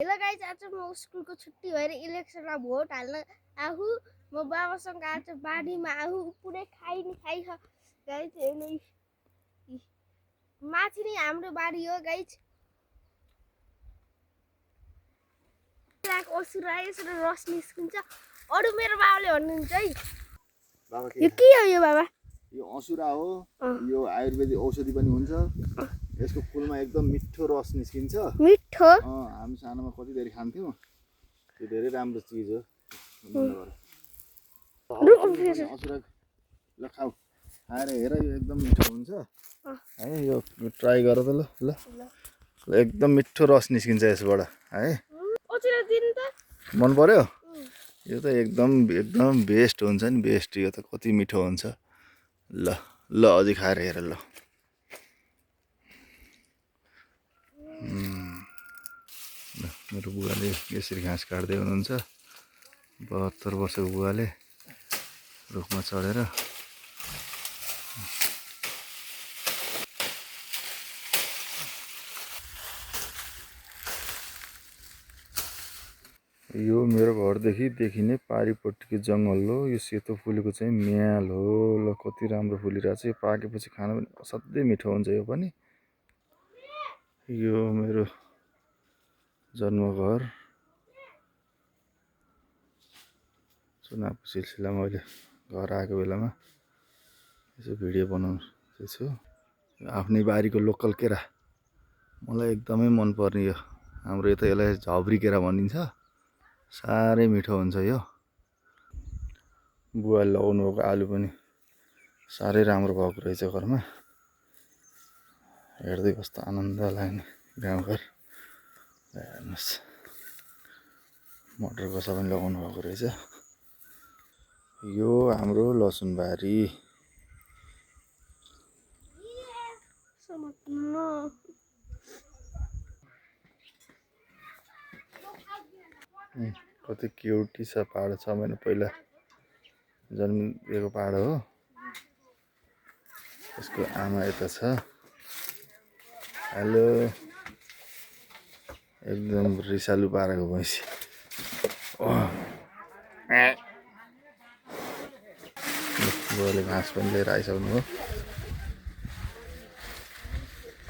Hello guys, आज म स्कुलको छुट्टी भएर इलेक्सनमा भोट हाल्न आफू म बाबासँग आज बारीमा आफू पुरै खाइ गाइस। हेर्नु माथि नै हाम्रो बारी हो गाइस। असुरा यसरी रस निस्किन्छ। अरु मेरो बाबाले भन्नुहुन्छ है, बाबा यो के हो यो बाबा? यो असुरा हो। यो आयुर्वेदिक औषधि पनि हुन्छ। यसको फुलमा एकदम मिठो रस निस्किन्छ। मिठो? हामी सानोमा कति धेरै खान्थ्यौँ। यो धेरै राम्रो चिज हो। असुरा ल खाऊ, खाएर हेर, यो एकदम मिठो हुन्छ है। यो ट्राई गर त ल एकदम मिठो रस निस्किन्छ यसबाट है। मन पर्यो? यो त एकदम बेस्ट हुन्छ नि, बेस्ट। यो त कति मिठो हुन्छ। ल अझै खाएर हेर ल। मेरो बुवाले यसरी घाँस काट्दै हुनुहुन्छ। 72 वर्षको बुवाले रुखमा चढेर यो मेरो घरदेखि देखिने पारिपट्टिको जङ्गल हो। यो सेतो फुलेको चाहिँ म्याल हो। ल कति राम्रो फुलिरहेछ। यो पाकेपछि खान पनि असाध्यै मिठो हुन्छ। यो पनि यो मेरो जन्मघर चुनावको सिलसिलामा अहिले घर आएको बेलामा यसो भिडियो बनाउँदैछु। आफ्नै बारीको लोकल केरा मलाई एकदमै मनपर्ने। यो हाम्रो यता यसलाई झब्री केरा भनिन्छ। साह्रै मिठो हुन्छ यो। बुवाले लगाउनु भएको आलु पनि साह्रै राम्रो भएको रहेछ घरमा। हेर्दै कस्तो आनन्द लाग्ने गाउँघर। हेर्नुहोस्, मटर कसा पनि लगाउनु भएको रहेछ। यो हाम्रो लसुनबारी। कति क्युटी छ पाहाड। 6 महिना पहिला जन्मिएको पाहाड हो। यसको आमा यता छ। हेलो, एकदम रिसालु पाराको भैँसी। बुवाले घाँस पनि लिएर आइसक्नु हो।